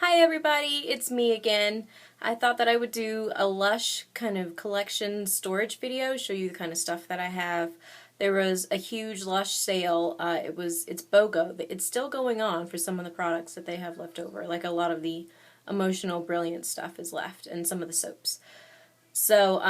Hi everybody, it's me again. I thought that I would do a Lush kind of collection storage video, show you the kind of stuff that I have. There was a huge Lush sale. It's BOGO. It's still going on for some of the products that they have left over. Like a lot of the emotional Brilliance stuff is left and some of the soaps. So,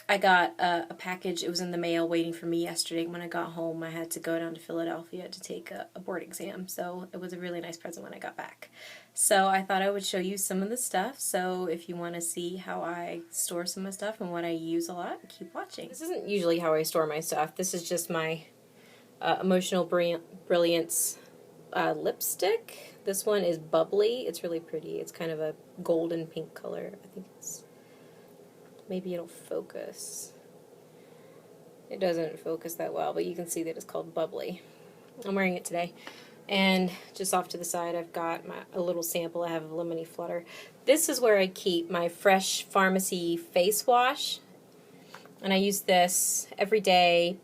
I got a package. It was in the mail waiting for me yesterday. When I got home, I had to go down to Philadelphia to take a board exam, so it was a really nice present when I got back. So I thought I would show you some of the stuff, so if you want to see how I store some of the stuff and what I use a lot, keep watching. This isn't usually how I store my stuff. This is just my Emotional Brilliance lipstick. This one is Bubbly. It's really pretty. It's kind of a golden pink color. I think it's... Maybe it'll focus. It doesn't focus that well, but you can see that it's called Bubbly. I'm wearing it today. And just off to the side, I've got a little sample I have of Lemmony Flutter. This is where I keep my fresh Farmacy face wash. And I use this every day,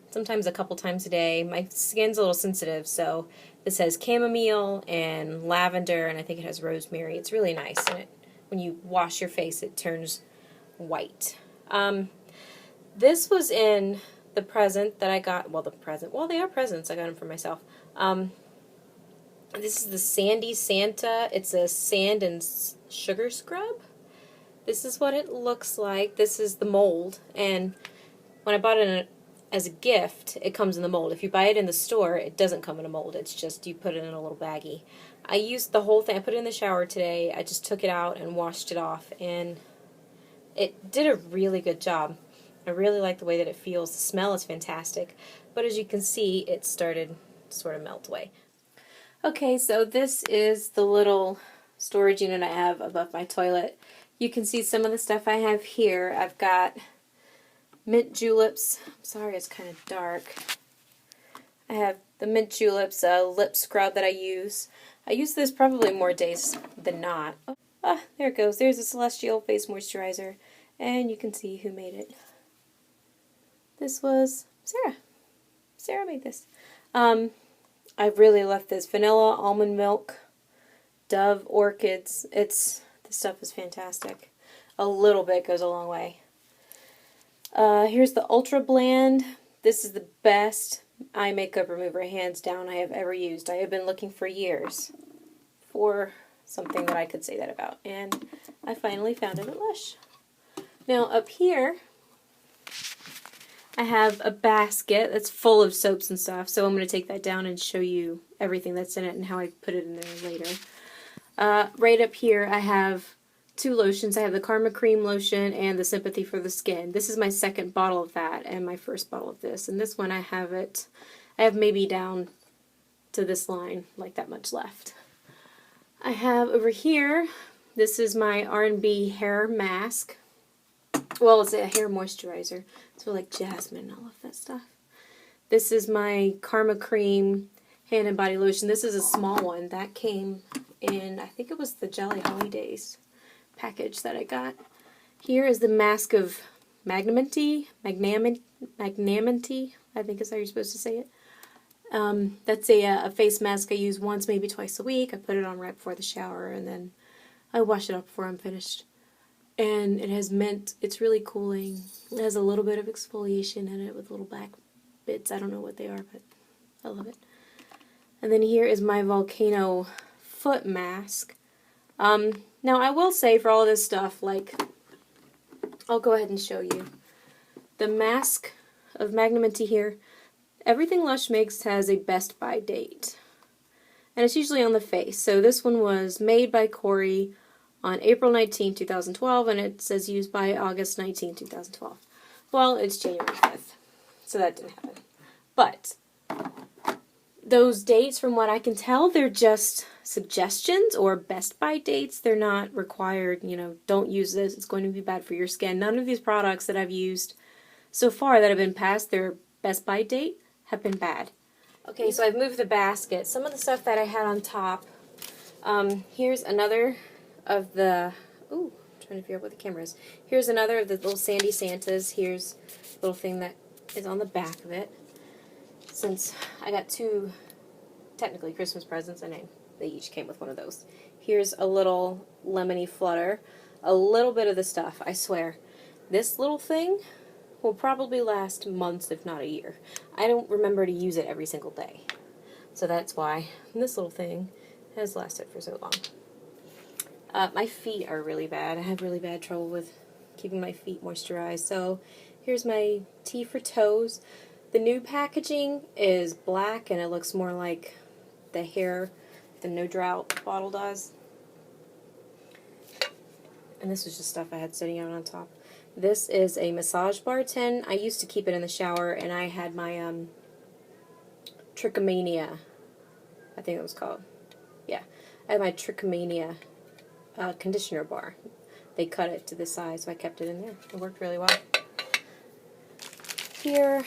sometimes a couple times a day. My skin's a little sensitive, so this has chamomile and lavender, and I think it has rosemary. It's really nice, and when you wash your face, it turns white. This was in the present that I got. Well, they are presents. I got them for myself. This is the Sandy Santa. It's a sand and sugar scrub. This is what it looks like. This is the mold. And when I bought it as a gift, it comes in the mold. If you buy it in the store, it doesn't come in a mold. It's just you put it in a little baggie. I used the whole thing. I put it in the shower today. I just took it out and washed it off, and it did a really good job. I really like the way that it feels. The smell is fantastic, but as you can see, it started to sort of melt away. Okay, so this is the little storage unit I have above my toilet. You can see some of the stuff I have here. I've got mint juleps. I'm sorry, it's kind of dark. I have the mint juleps lip scrub that I use. I use this probably more days than not. There it goes. There's a Celestial Face Moisturizer. And you can see who made it. This was Sarah. Sarah made this. I really love this. Vanilla, almond milk, Dove, orchids. This stuff is fantastic. A little bit goes a long way. Here's the Ultrabland. This is the best eye makeup remover, hands down, I have ever used. I have been looking for years for something that I could say that about, and I finally found it at Lush. Now up here, I have a basket that's full of soaps and stuff, so I'm going to take that down and show you everything that's in it and how I put it in there later. Right up here, I have two lotions. I have the Kream lotion and the Sympathy for the skin. This is my second bottle of that and my first bottle of this. And this one I have maybe down to this line, like that much left. I have over here, this is my R&B hair mask. Well, it's a hair moisturizer. It's for like jasmine and all of that stuff. This is my Kream hand and body lotion. This is a small one. That came in, I think it was the Jelly Holidays package that I got. Here is the mask of Magnaminty, I think is how you're supposed to say it. That's a face mask I use once, maybe twice a week. I put it on right before the shower, and then I wash it up before I'm finished. And it has mint. It's really cooling. It has a little bit of exfoliation in it with little black bits. I don't know what they are, but I love it. And then here is my Volcano foot mask. Now, I will say for all this stuff, like, I'll go ahead and show you. The mask of Magnaminty here, everything Lush makes has a best by date. And it's usually on the face. So this one was made by Corey on April 19, 2012, and it says used by August 19, 2012. Well, it's January 5th, so that didn't happen. But those dates, from what I can tell, they're just suggestions or best by dates. They're not required, don't use this, it's going to be bad for your skin. None of these products that I've used so far that have been past their best by date have been bad. Okay, so I've moved the basket. Some of the stuff that I had on top, here's another of the, I'm trying to figure out what the camera is. Here's another of the little Sandy Santas. Here's a little thing that is on the back of it. Since I got two, technically, Christmas presents, I they each came with one of those. Here's a little Lemmony Flutter. A little bit of the stuff, I swear. This little thing will probably last months, if not a year. I don't remember to use it every single day. So that's why this little thing has lasted for so long. My feet are really bad. I have really bad trouble with keeping my feet moisturized. So here's my tea for toes. The new packaging is black and it looks more like the hair the No Drought bottle does. And this was just stuff I had sitting out on top. This is a massage bar tin. I used to keep it in the shower, and I had my Trichomania, I think it was called. Yeah, I had my Trichomania conditioner bar. They cut it to this size, so I kept it in there. It worked really well. Here,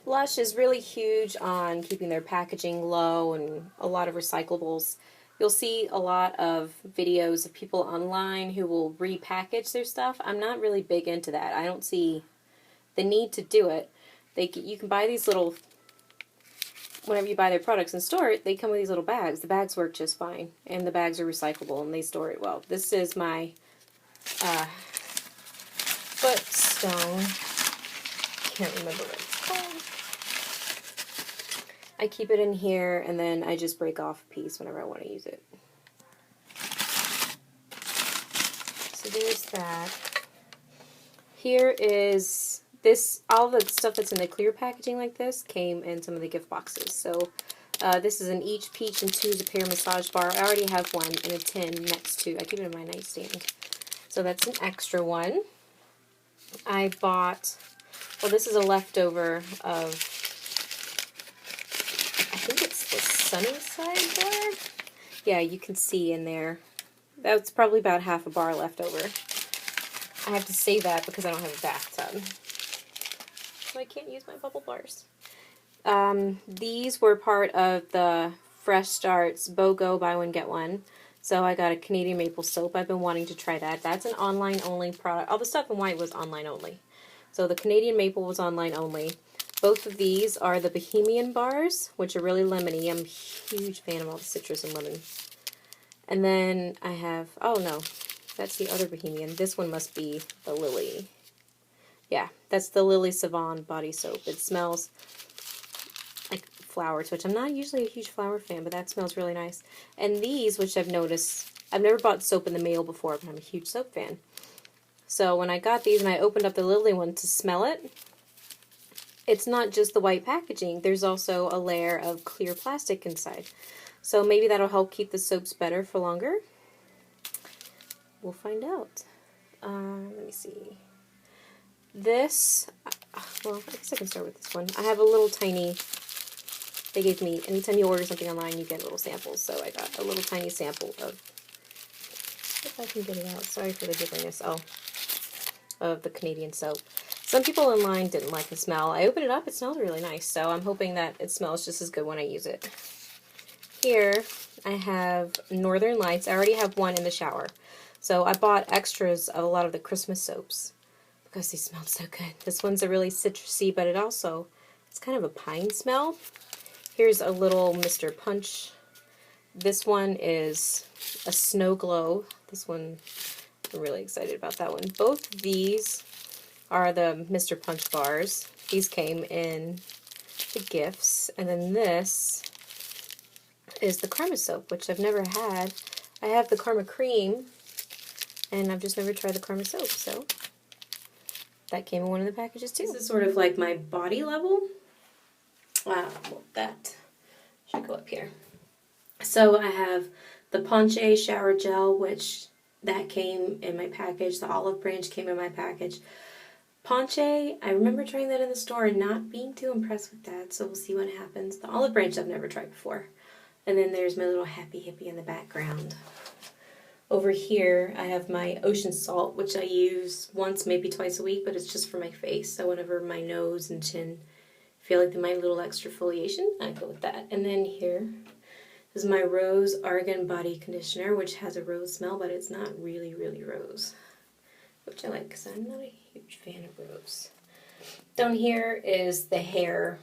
Lush is really huge on keeping their packaging low and a lot of recyclables. You'll see a lot of videos of people online who will repackage their stuff. I'm not really big into that. I don't see the need to do it. You can buy these little, whenever you buy their products and store it, they come with these little bags. The bags work just fine, and the bags are recyclable, and they store it well. This is my footstone. Can't remember what it's called. I keep it in here, and then I just break off a piece whenever I want to use it. So there's that. Here is this, all the stuff that's in the clear packaging like this came in some of the gift boxes. So this is an each peach and two's a pair massage bar. I already have one in a tin next to, I keep it in my nightstand. So that's an extra one. I bought, well, this is a leftover of, I think it's the Sunny Side bar. Yeah, you can see in there. That's probably about half a bar left over. I have to save that because I don't have a bathtub. So I can't use my bubble bars. These were part of the Fresh Starts BOGO Buy One Get One. So I got a Canadian maple soap. I've been wanting to try that. That's an online only product. All the stuff in white was online only. So the Canadian maple was online only. Both of these are the Bohemian bars, which are really lemony. I'm a huge fan of all the citrus and lemon. And then I have, oh no, that's the other Bohemian. This one must be the Lilly. Yeah, that's the Lilly Savon body soap. It smells like flowers, which I'm not usually a huge flower fan, but that smells really nice. And these, which I've noticed, I've never bought soap in the mail before, but I'm a huge soap fan. So when I got these and I opened up the Lilly one to smell it, it's not just the white packaging. There's also a layer of clear plastic inside. So maybe that'll help keep the soaps better for longer. We'll find out. Let me see. This, well, I guess I can start with this one. I have a little tiny, they gave me, anytime you order something online, you get little samples. So I got a little tiny sample of, if I can get it out, sorry for the gibberiness, of the Canadian soap. Some people online didn't like the smell. I opened it up, it smelled really nice, so I'm hoping that it smells just as good when I use it. Here, I have Northern Lights. I already have one in the shower. So I bought extras of a lot of the Christmas soaps because they smelled so good. This one's a really citrusy, but it's kind of a pine smell. Here's a little Mr. Ponche. This one is a Snowglobe. This one, I'm really excited about that one. Both of these are the Mr. Ponche bars. These came in the gifts. And then this is the Karma soap, which I've never had. I have the Karma Kream, and I've just never tried the Karma soap, so that came in one of the packages too. This is sort of like my body level. Well, that should go up here. So I have the Ponche shower gel, which that came in my package. The olive branch came in my package. Ponche, I remember trying that in the store and not being too impressed with that, so we'll see what happens. The olive branch I've never tried before. And then there's my little happy hippie in the background. Over here, I have my ocean salt, which I use once, maybe twice a week, but it's just for my face. So whenever my nose and chin feel like they might need a little extra exfoliation, I go with that. And then here is my Rose Argan Body Conditioner, which has a rose smell, but it's not really, really rose, which I like because I'm not a huge fan of rose. Down here is the hair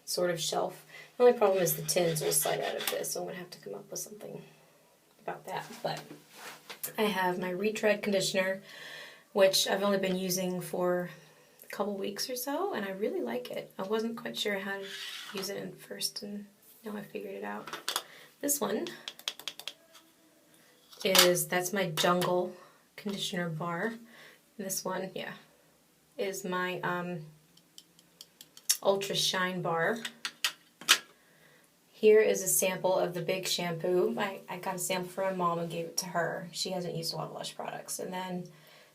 sort of shelf. The only problem is the tins will slide out of this, so I'm going to have to come up with something about that. But I have my Retread conditioner, which I've only been using for a couple weeks or so, and I really like it. I wasn't quite sure how to use it at first, and now I figured it out. This one that's my Jungle conditioner bar. This one, yeah, is my Ultra Shine bar. Here is a sample of the big shampoo. I got a sample from my mom and gave it to her. She hasn't used a lot of Lush products, and then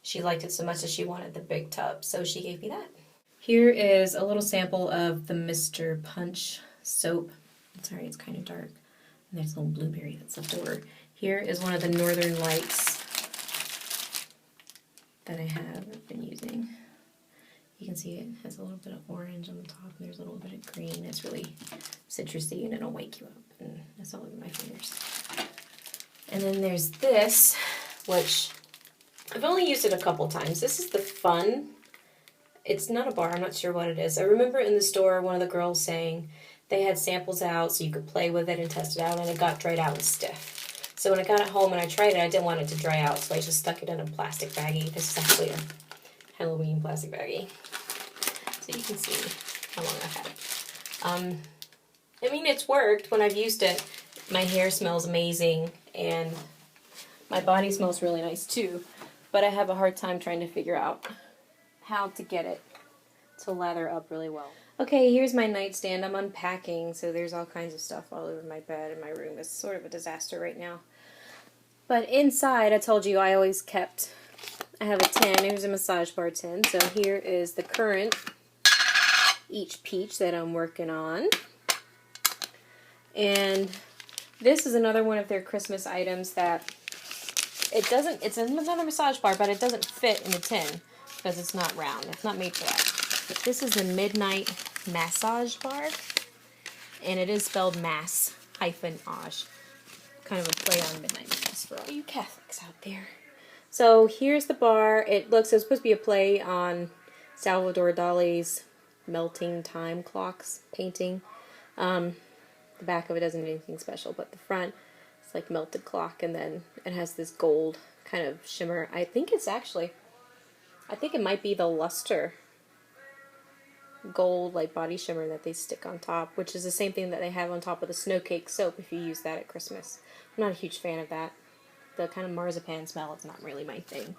she liked it so much that she wanted the big tub, so she gave me that. Here is a little sample of the Mr. Ponche soap. Sorry, it's kind of dark. And there's a little blueberry that's left over. Here is one of the Northern Lights that I have been using. You can see it has a little bit of orange on the top, and there's a little bit of green. It's really citrusy, and it'll wake you up, and that's all over my fingers. And then there's this, which I've only used it a couple times. This is the Fun. It's not a bar, I'm not sure what it is. I remember in the store one of the girls saying they had samples out so you could play with it and test it out, and it got dried out and stiff. So when I got it home and I tried it, I didn't want it to dry out, so I just stuck it in a plastic baggie. This is actually a Halloween plastic baggie. So you can see how long I've had it. I mean, it's worked. When I've used it, my hair smells amazing, and my body smells really nice too, but I have a hard time trying to figure out how to get it to lather up really well. Okay, here's my nightstand. I'm unpacking, so there's all kinds of stuff all over my bed, and my room is sort of a disaster right now. But inside, I told you I always kept, I have a tin. Here's a massage bar tin. So here is the current Each Peach that I'm working on. And this is another one of their Christmas items that it's another massage bar, but it doesn't fit in the tin because it's not round. It's not made for that. But this is a Midnight Massage Bar, and it is spelled mass-age. Kind of a play on Midnight Mass for all you Catholics out there. So here's the bar. It's supposed to be a play on Salvador Dali's Melting Time Clocks painting. The back of it doesn't do anything special, but the front, it's like melted clock, and then it has this gold kind of shimmer. I think it might be the luster gold like body shimmer that they stick on top, which is the same thing that they have on top of the snow cake soap if you use that at Christmas. I'm not a huge fan of that. The kind of marzipan smell is not really my thing.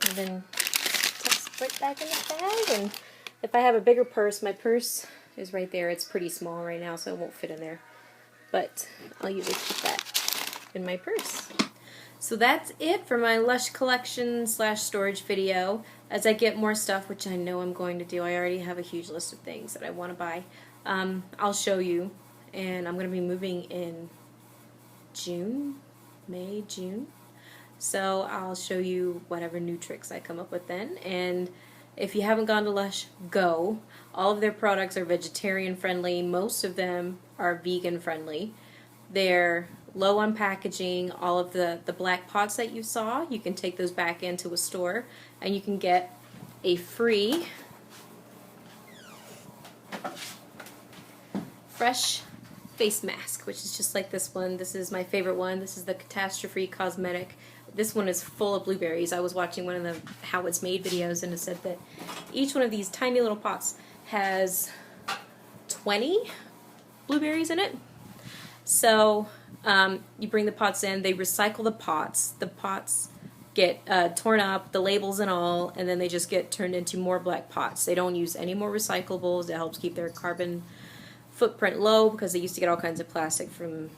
And then tucks right back in the bag, and if I have a bigger purse, my purse is right there. It's pretty small right now, so it won't fit in there. But I'll usually keep that in my purse. So that's it for my Lush collection / storage video. As I get more stuff, which I know I'm going to do, I already have a huge list of things that I want to buy. I'll show you, and I'm going to be moving in May, June. So I'll show you whatever new tricks I come up with then. And if you haven't gone to Lush, go. All of their products are vegetarian friendly. Most of them are vegan friendly. They're low on packaging. All of the black pots that you saw, you can take those back into a store and you can get a free fresh face mask, which is just like this one. This is my favorite one. This is the Catastrophe Cosmetic. This one is full of blueberries. I was watching one of the how it's made videos, and it said that each one of these tiny little pots has 20 blueberries in it. So you bring the pots in, they recycle the pots. The pots get torn up, the labels and all, and then they just get turned into more black pots. They don't use any more recyclables. It helps keep their carbon footprint low because they used to get all kinds of plastic from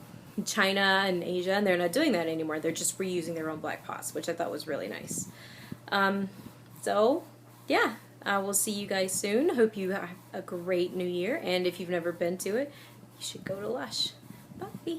China and Asia, and they're not doing that anymore. They're just reusing their own black pots, which I thought was really nice. So, yeah, I will see you guys soon. Hope you have a great new year, and if you've never been to it, you should go to Lush. Bye.